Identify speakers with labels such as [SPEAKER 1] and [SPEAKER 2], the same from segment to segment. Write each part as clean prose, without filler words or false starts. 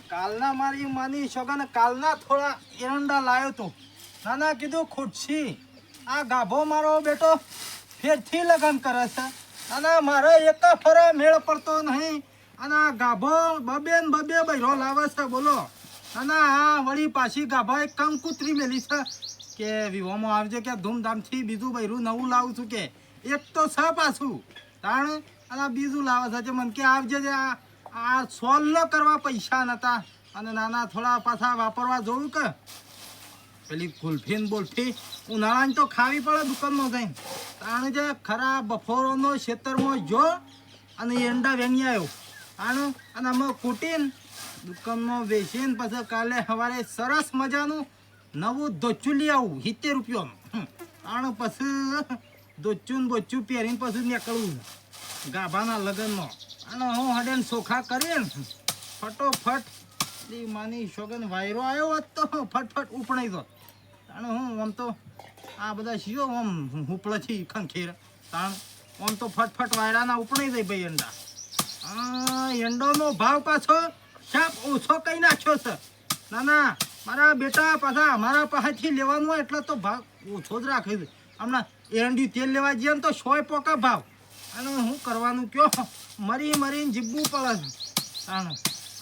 [SPEAKER 1] કાલના મારી માની સોગન કાલના થોડા એરંડા લાવ્યો તો નાના કીધું ખુરશી આ ગાભો મારો બેટો ફેરથી લગન કરે છે અને મારે એક ફરે મેળ પડતો નહીં અને આ ગાભો બબે ને બબે બૈરો લાવે છે બોલો અને આ વળી પાછી ગાભા એક કંકુતરી મેલી છે કે વિવાહમાં આવજે કે ધૂમધામથી બીજું બૈરું નવું લાવું છું કે એક તો છે પાછું તાણ અને બીજું લાવે છે મને કે આવજે આ સોલ્લો કરવા પૈસા નતા અને નાના થોડા પાછા વાપરવા જોયું કે પેલી કુલ્ફી ને બોલ્ફી ઉનાળાની તો ખાવી પડે દુકાનમાં જઈને તાણે જે ખરા બફોરોનો ખેતરમાં જો અને એંડા વેણી આવ્યો આનું અને અમે કૂટીને દુકાનમાં વેચીને પછી કાલે સવારે સરસ મજાનું નવું ધોચું લઈ આવું 70 રૂપિયાનું આનું પછી ધોચું બોચું પહેરીને પછી નીકળવું ગાભાના લગ્નમાં અને હું હડેન ચોખા કરીને ફટોફટ માની સોગન વાયરો આવ્યો હોત તો ફટફટ ઉપણાઈ દો તાણે હું આમ તો આ બધા શીઓ આમ ઉપળેથી ખંખેર તાણ આમ તો ફટફટ વાયરાના ઉપણાઈ જાય ભાઈ એંડા એંડોનો ભાવ પાછો શાપ ઓછો કઈ નાખ્યો છે ના ના મારા બેટા પાછા અમારા પાસેથી લેવાનું હોય એટલે તો ભાવ ઓછો જ રાખે છે હમણાં એરંડી તેલ લેવા જઈએ ને તો 100 પોકા ભાવ અને હું કરવાનું કયો મરીને જીવવું પડે છે તાણ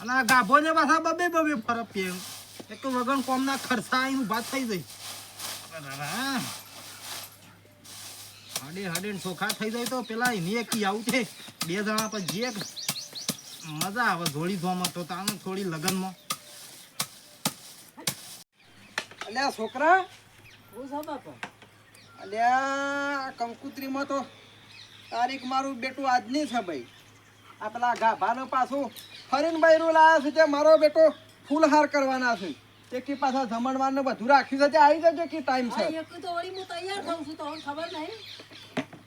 [SPEAKER 1] અને આ ગાભોને પાછા બબે ફરક પીએ એક તો વગર કોમના ખર્ચા અહીં ઊભા થઈ જાય હાડે ચોખા થઈ જાય તો પેલા એની એક આવું છે 2 જણા પર જે મજા આવે ધોળી ધોમાં તો તાને થોડી લગનમાં
[SPEAKER 2] અલ્યા છોકરા
[SPEAKER 3] હું સા બાપા
[SPEAKER 2] અલ્યા કંકુત્રીમાં તો તારીખ મારું બેટું આજની છે ભાઈ આ પેલા ગાભાનો પાછું ફરીને બૈરું લાયા છે તે મારો બેટો ફૂલહાર કરવાના છે તે કે પાછા જમણવારને બધું રાખ્યું છે તે આવી જજો કે ટાઈમ છે
[SPEAKER 3] એક તો વળી હું તૈયાર થઉં છું તો ખબર નહીં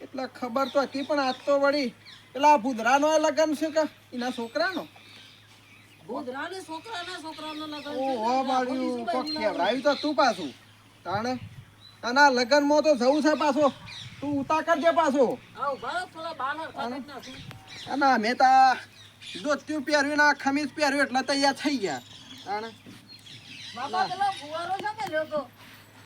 [SPEAKER 2] એટલે ખબર તો હતી પણ આજ તો વળી પેલા ભૂદરાનો લગન છે કે એના છોકરાનો
[SPEAKER 3] ગોધરાને છોકરાનો લગન
[SPEAKER 2] ઓહો બાળ્યું કોક કેવરાયું તો તું પાછું તાણે આના લગનમાં તો જવું છે પાછો તું ઉતા કરજે પાછો
[SPEAKER 3] આવ બરાબર થોડા બહાર કાઢી નાખું
[SPEAKER 2] ના મેં તા ધોતિયું પહેર્યું ના ખમીસ પહેર્યું એટલે તૈયાર થઈ ગયા તાણે
[SPEAKER 3] બાપા પેલા ફુવારો છે કે લ્યો તો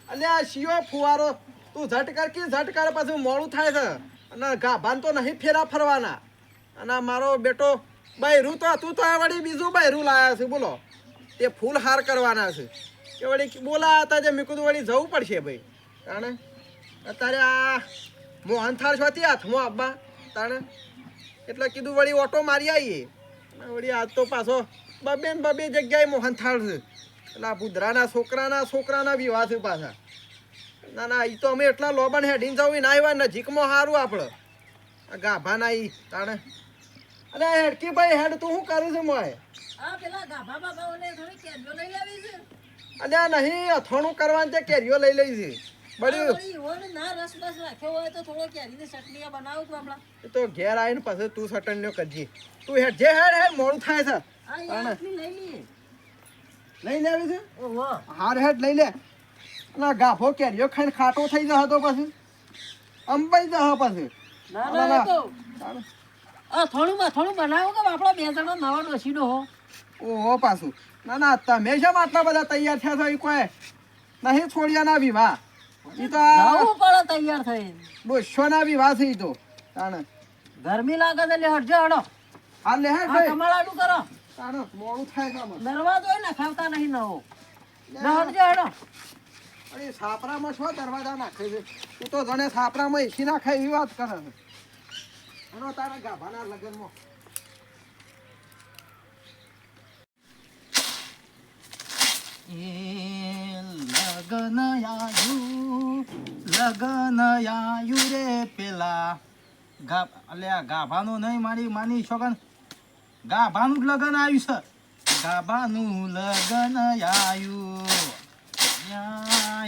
[SPEAKER 2] અલ્યા શિયો ફુવારો તું ઝટ કર પાછું મોડું થાય છે અને ગાભાન તો નહીં ફેરા ફરવાના અને મારો બેટો બૈરું તો તું તો આ વળી બીજું બૈરું લાયા છે બોલો તે ફૂલ હાર કરવાના છે કે વળી બોલાયા હતા જે મેં કીધું વળી જવું પડશે ભાઈ તાણે અત્યારે આ મોહનથાળ છોથી હાથમાં આબ્બા તાણે એટલે કીધું વળી ઓટો મારી આવીએ અને વળી આજ તો પાછો બબે જગ્યાએ મોહનથાળ છે એટલે આ ભૂદરાના છોકરાના વિવાહ છે પાછા ના એ તો અમે એટલા લોબન હેડીને જવું ના આવ્યા નજીકમાં સારું આપણે આ ગાભાના ઈ તાણે અરે હેડકી ભાઈ હેડ તું શું કરું છું મોય
[SPEAKER 3] આ પેલા ગાભા બાબા ઓલે થોડી કેરીઓ લઈ લાવી છે
[SPEAKER 2] અલ્યા નહીં અથોણું કરવાનું તે કેરીઓ લઈ લઈ છે બળ્યું
[SPEAKER 3] વળી હોય ના રસ બસ રાખ્યો હોય તો થોડો કેરીની ચટણી બનાવું છું હમણાં
[SPEAKER 2] એ તો ઘેર આવીને પછી તું સટન્યો કરજી તું હેડ જે હેડ મોડું થાય છે
[SPEAKER 3] આ યારની લઈ લઈએ
[SPEAKER 2] લઈ લેવી છે
[SPEAKER 3] ઓહો
[SPEAKER 2] હાર હેડ લઈ લે અને ગાભો કેરીઓ ખાઈને ખાટો થઈ જશે તો પછી અંબાઈ જશે પછી
[SPEAKER 3] ના તો આ થોડું બનાવો કે આપણો 2 જણો નવા ડોસીડો હો
[SPEAKER 2] ઓહો પાછું ના તમે શેમ આટલા બધા તૈયાર થયા છો એ કોઈ નહીં છોડિયાના વિવાહ એ તો
[SPEAKER 3] જવું પડે તૈયાર થઈ
[SPEAKER 2] ડોશોના વિવાહ છે એ તો તાણે
[SPEAKER 3] ગરમી લાગે છે એટલે હટજો હડો
[SPEAKER 2] હા લે હેડ
[SPEAKER 3] આ
[SPEAKER 2] ભાઈ
[SPEAKER 3] કમાળાનું કરો
[SPEAKER 2] તાણે મોડું થાય કામ
[SPEAKER 3] દરવાજો હોય ને ખાવતા નહીં નવો હટજો હડો
[SPEAKER 2] અરે સાપરામાં શું દરવાજા નાખે છે તું તો જણે સાપરામાં એસી નાખે એવી વાત કરે છે એનો તારા ગાભાના લગ્નમાં
[SPEAKER 1] લગન આયુ રે પેલા ગાભાનું નહીં મારી માની છોકન ગાભાનું જ લગન આવ્યું છે ગાભાનું લગન આવ્યું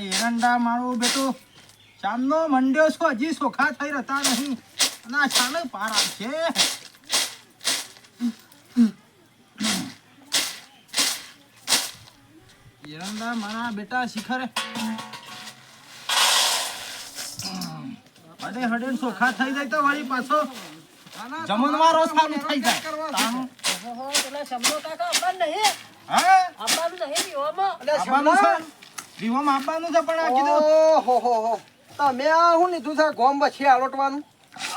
[SPEAKER 1] એરંડા મારો બેટો ચાંદનો મંડ્યો છો હજી ચોખા થઈ રહેતા નહીં અને આ ચાલે પાર આવશે એરંડા મારા બેટા શિખરે હડે ચોખા થઈ જાય તો વળી પાછો જમણવારો સારું થઈ જાય
[SPEAKER 3] ઓહો, પેલા શમલો કાકા આપવાનું નહીં?
[SPEAKER 1] હા
[SPEAKER 3] આપવાનું નહીં વિહોમાં?
[SPEAKER 2] અલ્યા
[SPEAKER 1] આવવાનું
[SPEAKER 2] શમલા.
[SPEAKER 1] છે વિહોમાં આવવાનું છે પણ આ કીધું
[SPEAKER 2] ઓહો તમે આ શું લીધું છે ગોમ વચ્ચે આલોટવાનું?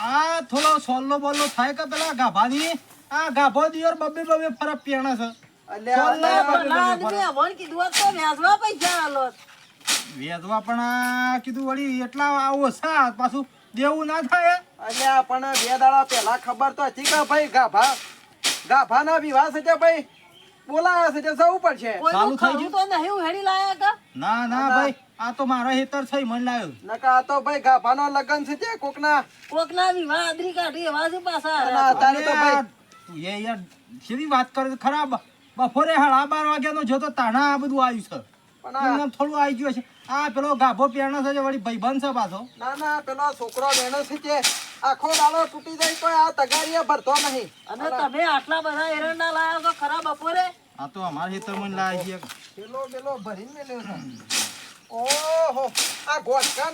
[SPEAKER 1] આ થોડો સોલ્લો બોલ્લો થાય કે પેલા ગાભાની આ ગાભો દિયોર બબે ફરક પેણે છે
[SPEAKER 2] અલ્યા
[SPEAKER 3] પેલા
[SPEAKER 1] બબે
[SPEAKER 3] આદમી અમોને કીધું હોત તો વ્યાજવા પૈસા આલોત.
[SPEAKER 1] વેદવા પણ આ કીધું વળી એટલા ઓછા પાછું દેવું ના થાય
[SPEAKER 2] અલ્યા પણ 2 દાડા પહેલા ખબર તો હતી કે ભાઈ ગાભાના વિવાહ છે કે ભાઈ બોલાયા છે તે જવું પડશે.
[SPEAKER 3] કોઈનું
[SPEAKER 1] ચાલુ થઈ
[SPEAKER 3] ખરું તો નહીં ઉહેડી લાયા કા?
[SPEAKER 1] ના ના ભાઈ આ તો મારા હેતર થઈ મન લાવ્યો
[SPEAKER 2] નકા આ તો ભાઈ ગાભાનો લગન છે તે કોકના.
[SPEAKER 3] કોકના વિવાહ આદરી કાઢી એવા છે પાછા.
[SPEAKER 2] અને અત્યારે તો ભાઈ
[SPEAKER 1] તું એ યાર શેની વાત કરે છે? ખરાબ બપોરે 12:30 વાગ્યાનો જોતો તાણા આ બધું આવ્યું છે
[SPEAKER 2] પણ આ-
[SPEAKER 1] એમને થોડું આવી ગયું છે આ પેલો ગાભો પેણો છે જે વળી ભાઈબંધ છે પાછો
[SPEAKER 2] ના ના પેલો છોકરો બેનો છે તે આખો દાડો તૂટી જાય તો આ તગારીએ ભરતો નહીં.
[SPEAKER 3] અને તમે આટલા બધા એરંડા લાયા તો ખરા બપોરે?
[SPEAKER 1] આ તો અમારા હેતર મને લાવી છે
[SPEAKER 2] પેલો ભરીને મેલ્યો છે. ઓહો આ ગોટકા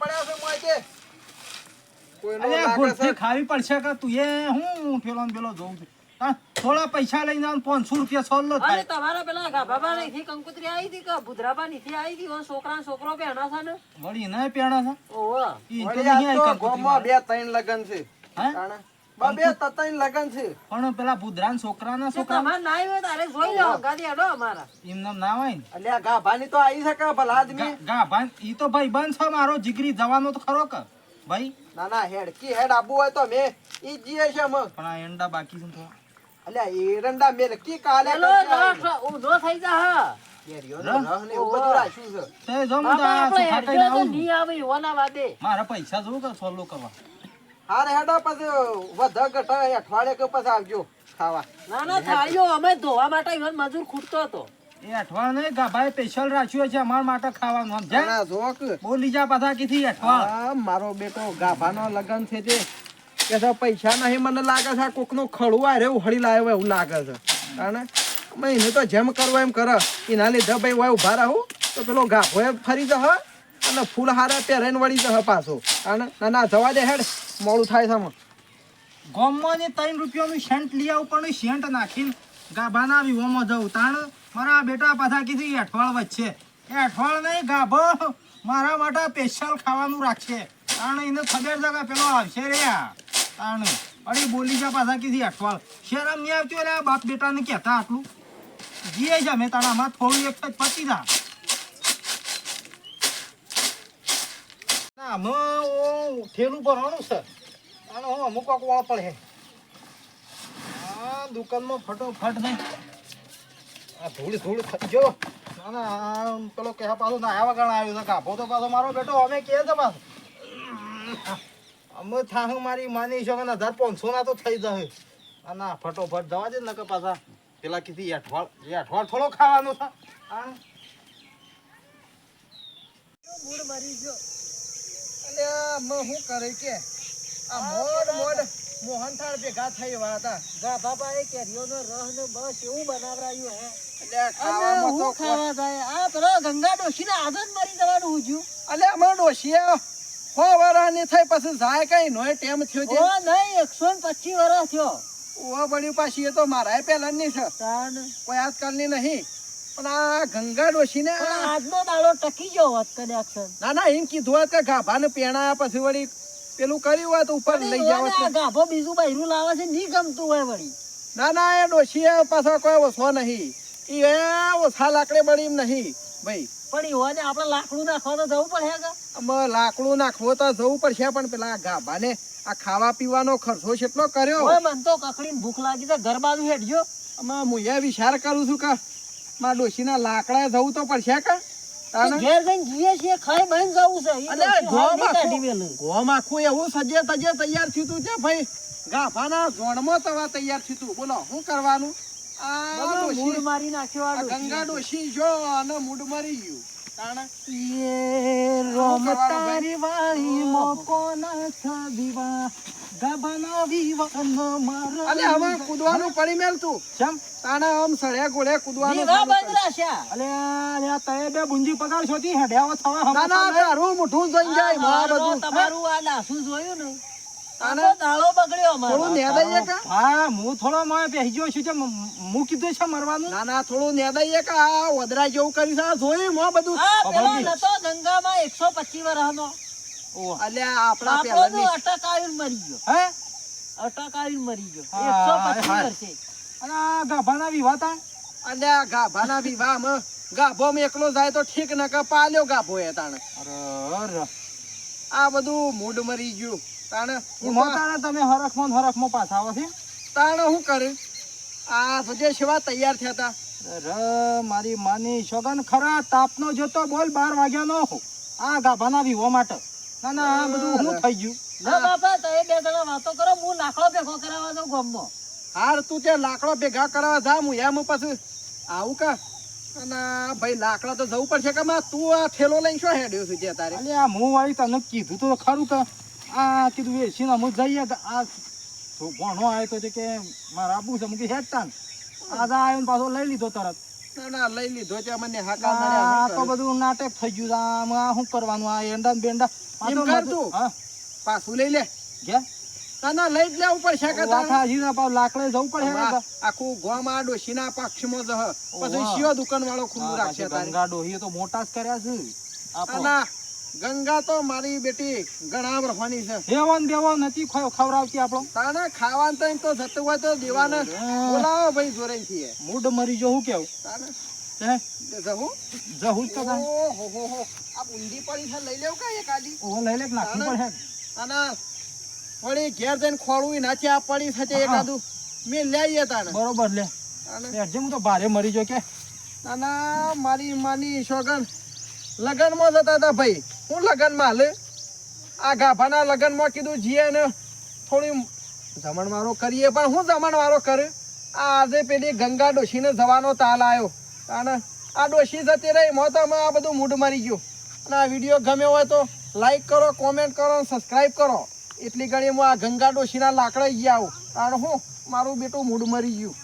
[SPEAKER 2] પડ્યા છે મોજે. કોઈનો
[SPEAKER 1] અરે
[SPEAKER 2] લાગે
[SPEAKER 1] ગુલ્ફી
[SPEAKER 2] છે.
[SPEAKER 1] ખાવી પડશે કે તું એ હું પેલો ને પેલો જોઉં છું હા, થોડા પૈસા લઈને જાવ 500 રૂપિયા સોલ્લો
[SPEAKER 3] અને
[SPEAKER 1] થાય
[SPEAKER 3] તમારા પેલા ગાભાબા નીથી કંકુતરી આવી હતી કે ભૂદરાબા નીથી આવી હતી? ઓન છોકરા ને છોકરો પહેણા છે ને?
[SPEAKER 1] વળી એને પેણા છે
[SPEAKER 3] ઓહો.
[SPEAKER 1] ઈ તો
[SPEAKER 2] વળી
[SPEAKER 1] નહીં
[SPEAKER 2] આ
[SPEAKER 1] આવી
[SPEAKER 2] તો
[SPEAKER 1] કંકોત્રી
[SPEAKER 2] ગામમાં
[SPEAKER 1] વાળા.
[SPEAKER 2] 2-3 લગન છે.
[SPEAKER 1] હે?
[SPEAKER 2] તાણે. બા 2-3 લગન છે.
[SPEAKER 1] પણ પેલા ભૂદરાના છોકરાના
[SPEAKER 3] તે
[SPEAKER 1] છોકરા
[SPEAKER 3] તમારે ના આવ્યું હોય તારે જોઈ લો ગાડી હેડો અમારા.
[SPEAKER 1] એમને ના હોય ને
[SPEAKER 2] અલ્યા ગાભાની તો આવી શકે ભલા આદમી.
[SPEAKER 1] ભાઈ ઈ તો ભાઈબંધ છે મારો જીગરી જવાનો તો ખરો કે ભાઈ
[SPEAKER 2] ના ના હેડ આબુ હોય તો મેં ઈ જીએ છે મગ.
[SPEAKER 1] પણ આ એંડા બાકી છે થોડા.
[SPEAKER 2] અલ્યા એરંડા મેલકી કાલે
[SPEAKER 3] પેલો
[SPEAKER 2] કરશે આવી.
[SPEAKER 3] ઊંધો થઈ જા.
[SPEAKER 2] કેરીઓનો રહ ને એવું બધું રાખ્યું છે.
[SPEAKER 1] તે જો હું તો
[SPEAKER 3] બાપા
[SPEAKER 1] આ
[SPEAKER 3] આપણે
[SPEAKER 1] સુખા
[SPEAKER 3] હેડજો
[SPEAKER 1] કઈને
[SPEAKER 3] તો
[SPEAKER 1] આવું
[SPEAKER 3] નહીં આવે એવાના વાદે.
[SPEAKER 1] મારા પૈસા જોઉં કે સોલ્લો કરવા
[SPEAKER 2] હારે હેડો પછી વધા ઘટા અઠવાડિયે કે પછી આવજો ખાવા.
[SPEAKER 3] ના ના થાળીઓ અમે ધોવા માટે ઈવન મજૂર ખૂટતો હતો.
[SPEAKER 1] એ અઠવાડ નહીં ગાભાએ સ્પેશિયલ રાખ્યું છે અમારા માટે ખાવાનું સમજ્યા
[SPEAKER 2] ના જો કે
[SPEAKER 1] બોલી જા પાછા કીધી અઠવાડ
[SPEAKER 2] આ મારો બેટો ગાભાનો લગન છે તે કે છે પૈસા નહીં મને લાગે છે આ કોકનું ખડું આ રેવું હળી લાવ્યો હોય એવું લાગે છે. કારણ એને તો જેમ કરવું એમ કરે એના લીધે ભાઈ હોય ઉભા રહું તો પેલો ગાભો ફરી જહ અને ફૂલ હારે પહેરીને વળી જહ પાછો. કારણ ના ના જવા દે હેડ મોડું થાય છે આમાં.
[SPEAKER 1] ગામમાં ને 3 રૂપિયાનું સેન્ટ લઈ આવું પણ સેન્ટ નાખીને ગાભાના વિહોમાં જવું તાણ મારા બેટા પાછા કીધી અઠવાડ વચ્ચે એ અઠવાડ નહીં ગાભો મારા માટે સ્પેશિયલ ખાવાનું રાખશે તાણ એને ખબર છે કે પેલો આવશે રે આ તાણ અરે બોલી જા પાછા કીધી અઠવાડ શરમ નહીં આવતી એટલે આ બાપ બેટાને કહેતા આટલું જીએ છે મેં તાણામાં થોડું એક જ પતી જા ના અમે ઠેલું ભરવાનું છે અને હું અમુક વાળ પડે આ દુકાનમાં ફટોફટ નહીં આ ધૂળ જો ના ના આ પેલો કહે પાછો નાયા વગર આવ્યો છે કાપો તો પાછો મારો બેટો અમે કહે છે પાછો અમે થાહ મારી માની છો કે 1500 ના તો થઈ જશે આ ના ફટોફટ જવા દે ને કે પાછા પેલા કીધી અઠવાડ થોડો ખાવાનું છે હા
[SPEAKER 3] મૂળ મરી ગયો.
[SPEAKER 2] અલ્યા મેં શું કરે કે આ મોડ મોહનથાળ ભેગા થઈ એવા હતા.
[SPEAKER 3] ગાભાબાએ કેરીઓનો રસ ને બસ એવું બનાવરાયું હે.
[SPEAKER 2] અલ્યા
[SPEAKER 3] અને
[SPEAKER 2] ખાવામાં તો
[SPEAKER 3] હું ખાવા જાય આ પેલો ગંગા ડોશીને આદત મરી જવાનું ઉજ્યું.
[SPEAKER 2] અલ્યા અમાર ડોશિયા 100 વરાની થઈ પછી જાય કઈ નોય ટેમ થયો છે.
[SPEAKER 3] ઓ નહીં 125 વર્ષ થયો.
[SPEAKER 2] ઓ બળી પાછી એ તો મારાય પહેલાની છે
[SPEAKER 3] તાણ.
[SPEAKER 2] કોઈ આજકાલની નહીં. પણ આ ગંગા ડોશીને
[SPEAKER 3] પણ આજનો દાડો ટકી ગયો હોત કદાચ છે.
[SPEAKER 2] ના ના એમ કીધું હોત કે ગાભાને પેણાયા પછી વળી પેલું કર્યું હોય તો ઉપર
[SPEAKER 3] પણ
[SPEAKER 2] લઈ
[SPEAKER 3] ઈવોને
[SPEAKER 2] જાવ.
[SPEAKER 3] આ ગાભો બીજું બૈરું લાવે છે નહીં ગમતું હોય વળી.
[SPEAKER 2] ના ના એ ડોશીએ પાછા કોઈ ઓછો નહીં. એ ઓછા લાકડે બળી એમ નહીં ભાઈ.
[SPEAKER 3] પણ ઈવોને આપણે લાકડું નાખવા તો જવું પડે કે.
[SPEAKER 2] આમાં લાકડું નાખવો તો જવું પડશે પણ પેલા ગાભાને આ ખાવા પીવાનો ખર્ચો કેટલો કર્યો.
[SPEAKER 3] ઓય મન તો કકડીને ભૂખ લાગી છે ઘર બાજુ હેડજો.
[SPEAKER 2] આમાં હું એ વિચાર કરું છું કે મારા ડોશીના લાકડા જવું તો પડશે કે તાને?
[SPEAKER 3] ઘેર જઈને જીએ છીએ ખાઈ બહીને જવું છે. ઈ
[SPEAKER 2] અલે
[SPEAKER 3] ડોશી હાલ નહીં કાઢી
[SPEAKER 2] ગોમ
[SPEAKER 3] મેલે.
[SPEAKER 2] ગોમ આખું એવું સજે તજે તૈયાર થયું તું છે ભાઈ. ગાભાના ઝોણમાં તવા તૈયાર થયું તું. બોલો શું કરવાનું? આ
[SPEAKER 3] બધો મૂડ
[SPEAKER 2] ડોશી
[SPEAKER 3] મારી નાખ્યો આ
[SPEAKER 2] આ
[SPEAKER 3] ડોશીએ.
[SPEAKER 2] ગંગા ડોશી જો અને મૂડ મરી ગયું તાણે.
[SPEAKER 3] યે રોમ
[SPEAKER 2] કરવાનું ભાઈ?
[SPEAKER 3] તારી વાળી મોકોના છબીવા ગાભાના વિવાનો મારો.
[SPEAKER 2] અલે હવે કૂદવાનું પડી મેલ તું.
[SPEAKER 1] ચમ
[SPEAKER 2] તાણે આમ સળિયા ગોળે કૂદવાનું
[SPEAKER 3] દીવા
[SPEAKER 2] ચાલુ કર.
[SPEAKER 3] બંધ રાખ્યા.
[SPEAKER 1] અલે આ તય બે બુંજી પગાડશો તી હેડ્યાવો થવા
[SPEAKER 2] ના ના તારું મોઢું જોઈ જાય માં
[SPEAKER 3] મારો
[SPEAKER 2] બધું.
[SPEAKER 3] તમારું આ ડાસું જોયું ને
[SPEAKER 2] તાને
[SPEAKER 3] આખો દાડો બગડ્યો અમારો.
[SPEAKER 2] થોડું નેદાઈએ કા
[SPEAKER 1] હા હું થોડો મોય બેસી ગયો છું હું કીધું છે મરવાનું
[SPEAKER 2] ના ના થોડું નેદાઈએ કા આ વદરા જેવું કર્યું છે આ જોયું મો બધું
[SPEAKER 3] આ પેલો
[SPEAKER 1] ખબર
[SPEAKER 3] નતો ગંગામાં 125 વર્ષનો.
[SPEAKER 1] ઓહ.
[SPEAKER 2] અલ્યા આપણા
[SPEAKER 3] આપણો
[SPEAKER 2] પહેલાની
[SPEAKER 3] તો અટક આવીને મરી ગયો.
[SPEAKER 1] હે
[SPEAKER 3] અટક આવીને મરી ગયો.
[SPEAKER 1] હા,
[SPEAKER 3] 125
[SPEAKER 1] હા.
[SPEAKER 3] વર્ષે.
[SPEAKER 1] અને આ ગાભાના વિવાહ તા
[SPEAKER 2] અલ્યા ગાભાના વિવાહમાં ગાભો માં એકલો જાય તો ઠીક ન કે પાલ્યો ગાભો એ તાણે
[SPEAKER 1] અરે
[SPEAKER 2] આ બધું મૂડ મરી ગયું તાણે
[SPEAKER 1] મોતાને તમે હરખમાં પાછા આવો છે
[SPEAKER 2] તાણે શું કરે આ સજે સેવા તૈયાર થયા હતા
[SPEAKER 1] અરે મારી માની સોગન ખરા તાપનો જોતો બોલ 12 વાગ્યાનો આ ગાભાના વિવો માટે ના ના આ બધું શું થઈ ગયું
[SPEAKER 3] ના બાપા તમે બે જણા વાતો કરો, હું લાકડો ભેગો કરાવવા જાઉં ગામમાં.
[SPEAKER 2] હાર તું ત્યાં લાકડો ભેગા કરવા જા હું એમ પછી આવું કા અને ભાઈ લાકડા તો જવું પડશે કે માં તું આ ઠેલો લઈને શું હેડ્યો છું ત્યાં તારે
[SPEAKER 1] અલે આ હું વાળી તને કીધું તો ખરું કે આ કીધું એ સીના હું જઈએ કે આ ભણો આવ્યો તો છે કે મારા આબુ છે મૂકી હેડતા ને આજે આવ્યો ને પાછો લઈ લીધો તરત
[SPEAKER 2] ના ના લઈ લીધો ત્યાં મને હાકા
[SPEAKER 1] આ
[SPEAKER 2] નડ્યા
[SPEAKER 1] તો બધું નાટક થઈ ગયું છે. આમાં શું કરવાનું આ એંડા ને બેંડા આ
[SPEAKER 2] એમ
[SPEAKER 1] તો
[SPEAKER 2] કર
[SPEAKER 1] બધું-
[SPEAKER 2] તું.
[SPEAKER 1] હા
[SPEAKER 2] પાછું લઈ લે
[SPEAKER 1] ગયા
[SPEAKER 2] ના ના લઈ જ લેવું પડશે કે તારે
[SPEAKER 1] વાથા હજીને પાછું લાકડે જવું પડે
[SPEAKER 2] હમણાં આખું ગોમ આ ડોશીના પક્ષમાં જહ પછી
[SPEAKER 1] ઓવા.
[SPEAKER 2] શિયો દુકાન વાળો ખુલ્લું રાખશે તારે
[SPEAKER 1] ગંગા ડોહીએ તો મોટા જ કર્યા છે આપણો.
[SPEAKER 2] ના ગંગા તો મારી બેટી ઘણા વર્ષની છે
[SPEAKER 1] હેવન બેવન નથી ખવડાવતી આપણો
[SPEAKER 2] તાને ખાવાનું તો એમ તો જતું હોય તો દેવાને બોલાવો ભાઈ જોરેથી
[SPEAKER 1] મૂડ મરી જો હું કેવું
[SPEAKER 2] તાને
[SPEAKER 1] હે
[SPEAKER 2] જવું
[SPEAKER 1] જહું જ તો તાન.
[SPEAKER 2] ઓહો આ બુંદી પડી છે લઈ લેવું કા એક આલી
[SPEAKER 1] ઓહો લઈ લે કે નાખવું પડે
[SPEAKER 2] અને વળી ઘેર જઈને ખોળવું નાખી આ પડી છે એકાદું મેં લઈએ તાને
[SPEAKER 1] બરોબર લે
[SPEAKER 2] તાને
[SPEAKER 1] બેઠજે હું તો ભારે મરી જો કે
[SPEAKER 2] નાના મારી માની સોગન લગનમાં જતા હતા ભાઈ હું લગનમાં હાલે આ ગાભાના લગનમાં કીધું જીએ ને થોડી જમણવારો કરીએ પણ હું જમણવારો કરે આ આજે પેલી ગંગા ડોશીને જવાનો તાલ આવ્યો અને આ ડોશી જતી રહી મો તો આ બધું મૂડ મરી ગયું અને આ વિડીયો ગમ્યો હોય તો લાઈક કરો કોમેન્ટ કરો સબસ્ક્રાઈબ કરો એટલી ઘડી હું આ ગંગા ડોશીના લાકડા ગયા આવું કારણ હું મારું બેટું મૂડ મરી ગયું